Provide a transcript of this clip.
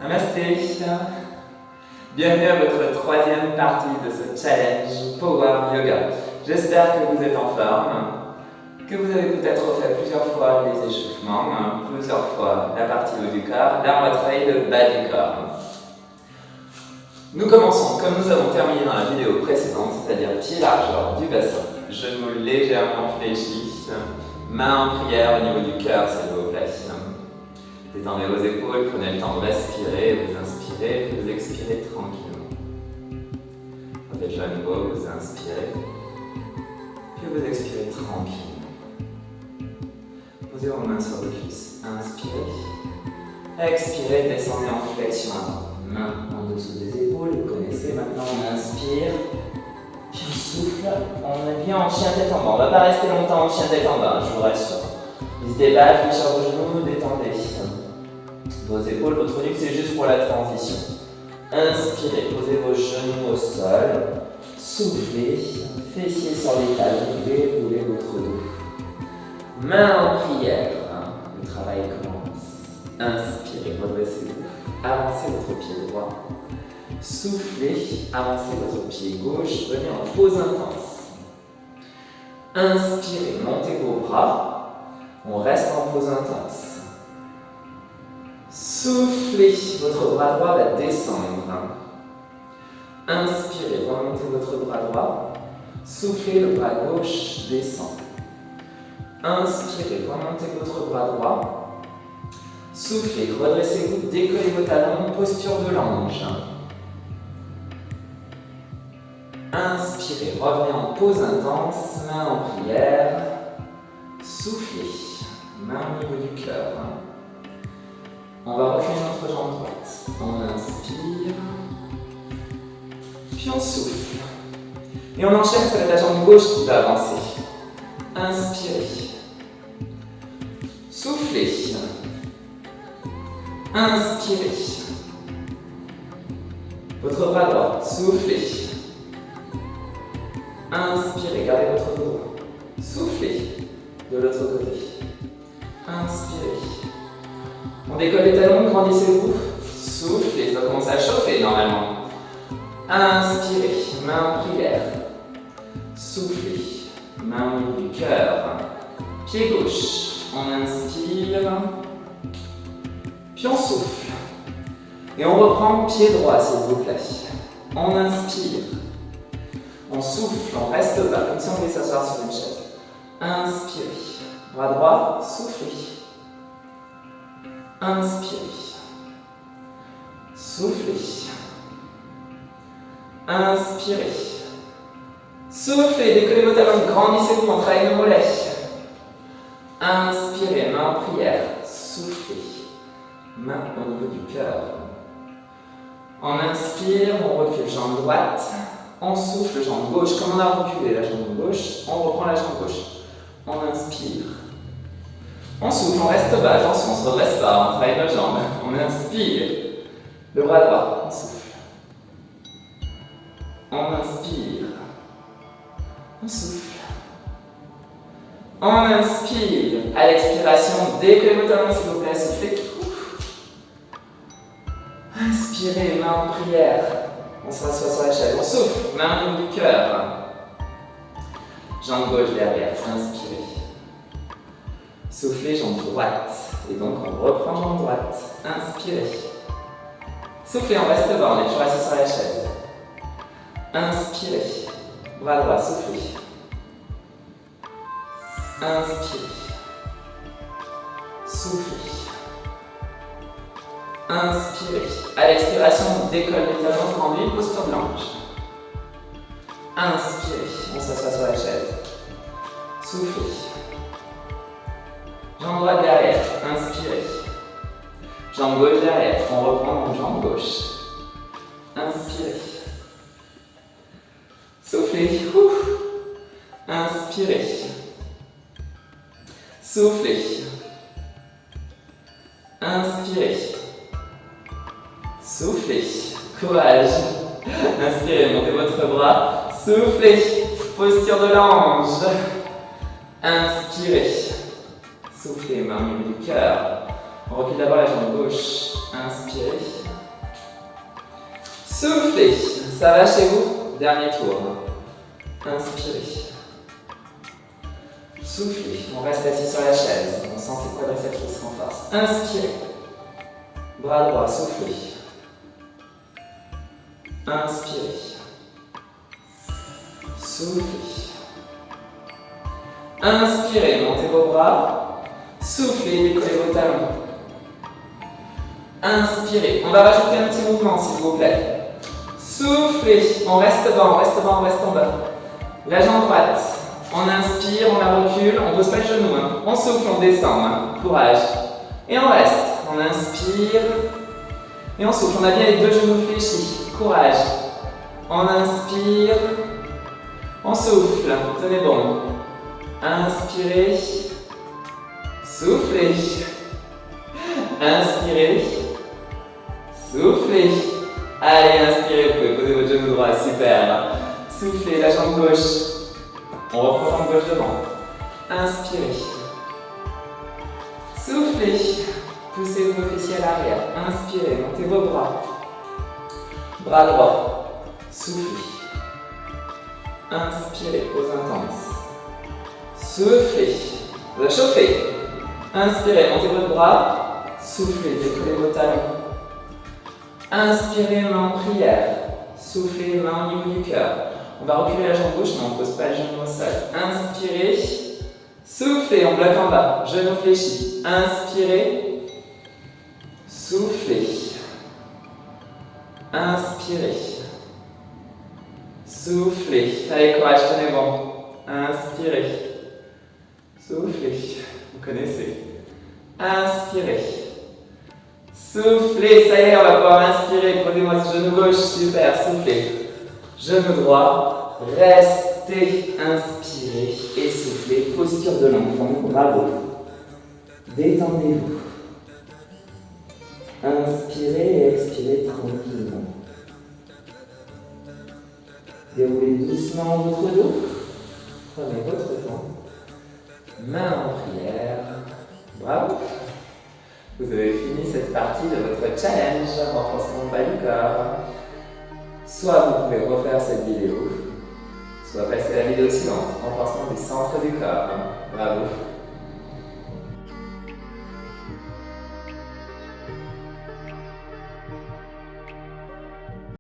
Namasté. Bienvenue à votre troisième partie de ce challenge Power Yoga. J'espère que vous êtes en forme, que vous avez peut-être fait plusieurs fois les échauffements, plusieurs fois la partie haut du corps. Là, on va travailler le bas du corps. Nous commençons comme nous avons terminé dans la vidéo précédente, c'est-à-dire pied largeur du bassin, genoux légèrement fléchis, mains en prière au niveau du cœur, s'il vous plaît. Détendez vos épaules, prenez le temps de respirer, vous inspirez, vous expirez tranquillement. Faites-le à nouveau, vous inspirez, puis vous expirez tranquillement. Posez vos mains sur vos cuisses, inspirez, expirez, descendez en flexion avant. Main en dessous des épaules, vous connaissez maintenant, on inspire, puis on souffle, on vient en chien tête en bas. On ne va pas rester longtemps en chien tête en bas, je vous rassure. N'hésitez pas à fléchir vos genoux, détendez vos épaules, votre nuque, c'est juste pour la transition. Inspirez, posez vos genoux au sol, soufflez, fessiers sur les talons, déroulez votre dos. Main en prière, le travail commence. Inspirez, redressez-vous, avancez votre pied droit. Soufflez, avancez votre pied gauche, venez en pause intense. Inspirez, montez vos bras, on reste en pause intense. Soufflez, votre bras droit va descendre. Inspirez, remontez votre bras droit. Soufflez, le bras gauche descend. Inspirez, remontez votre bras droit. Soufflez, redressez-vous, décollez vos talons, posture de l'ange. Inspirez, revenez en pause intense, main en prière. Soufflez, main au niveau du cœur. On va reculer notre jambe droite. On inspire, puis on souffle. Et on enchaîne, ça va être la jambe gauche qui va avancer. Inspirez. Soufflez. Inspirez. Votre bras droit, soufflez. Inspirez, gardez votre dos droit. Soufflez de l'autre côté. Inspirez. On décolle les talons, grandissez-vous. Soufflez, ça va commencer à chauffer normalement. Inspirez, main en prière. Soufflez, main au niveau du cœur. Pied gauche, on inspire. Puis on souffle. Et on reprend pied droit, s'il vous plaît. On inspire. On souffle, on reste bas, comme si on voulait s'asseoir sur une chaise. Inspirez. Bras droit, soufflez. Inspirez. Soufflez. Inspirez. Soufflez, décollez vos talons, grandissez-vous, on travaille nos mollets. Inspirez, main en prière. Soufflez. Main au niveau du cœur. On inspire, on recule jambe droite. On souffle, jambe gauche. Comme on a reculé la jambe gauche, on reprend la jambe gauche. On inspire. On souffle, on reste bas, attention, on se redresse pas, on travaille nos jambes. On inspire. Le bras droit, on souffle. On inspire. On souffle. On inspire. À l'expiration, décollez vos talons s'il vous plaît, soufflez. Inspirez, main en prière. On se rassoit sur la chaise. On souffle, main au niveau du cœur. Jambe gauche derrière, inspirez. Soufflez, jambe droite. Et donc on reprend jambe droite. Inspirez. Soufflez, on reste bas, on est toujours assis sur la chaise. Inspirez. Bras droit, soufflez. Inspirez. Soufflez. Inspirez. À l'expiration, on décolle les talons, grandis, posture de l'ange. Inspirez. On s'assoit sur la chaise. Soufflez. Jambe droite derrière, inspirez. Jambe gauche derrière, on reprend donc jambe gauche. Inspirez. Soufflez. Inspirez. Soufflez. Inspirez. Soufflez. Courage. Inspirez, montez votre bras. Soufflez. Posture de l'ange. Inspirez. Soufflez, main au niveau du cœur. On recule d'abord la jambe gauche. Inspirez. Soufflez. Ça va chez vous? Dernier tour. Inspirez. Soufflez. On reste assis sur la chaise. On sent ses quadriceps qui se renforcent. Inspirez. Bras droit, soufflez. Inspirez. Soufflez. Inspirez, montez vos bras. Soufflez, décollez vos talons. Inspirez. On va rajouter un petit mouvement, s'il vous plaît. Soufflez. On reste bas, on reste bas, on reste en bas. La jambe droite. On inspire, on la recule. On ne pose pas le genou. Hein. On souffle, on descend. Hein. Courage. Et on reste. On inspire. Et on souffle. On a bien les deux genoux fléchis. Courage. On inspire. On souffle. Tenez bon. Inspirez. Soufflez. Inspirez. Soufflez. Allez, inspirez. Vous pouvez poser votre genou droit. Super. Soufflez la jambe gauche. On reprend la jambe gauche devant. Inspirez. Soufflez. Poussez vos fessiers à l'arrière. Inspirez. Montez vos bras. Bras droit. Soufflez. Inspirez. Pause intense. Soufflez. Vous la chauffez. Inspirez. Montez votre bras. Soufflez. Décollez vos talons. Inspirez, main en prière. Soufflez, main au niveau du cœur. On va reculer la jambe gauche, mais on ne pose pas le genou au sol. Inspirez. Soufflez, on bloque en bas. Genou fléchi. Inspirez. Soufflez. Inspirez. Soufflez. Allez, courage, tenez bon. Inspirez. Soufflez. Vous connaissez. Inspirez. Soufflez. Ça y est, on va pouvoir inspirer. Prenez-moi ce genou gauche. Super. Soufflez. Genou droit. Restez. Inspirez. Et soufflez. Posture de l'enfant. Bravo. Détendez-vous. Inspirez et expirez tranquillement. Déroulez doucement votre dos. Prenez votre temps. Main en prière. Bravo. Vous avez fini cette partie de votre challenge renforcement bas du corps. Soit vous pouvez refaire cette vidéo, soit passer à la vidéo suivante, renforcement du centre du corps. Bravo.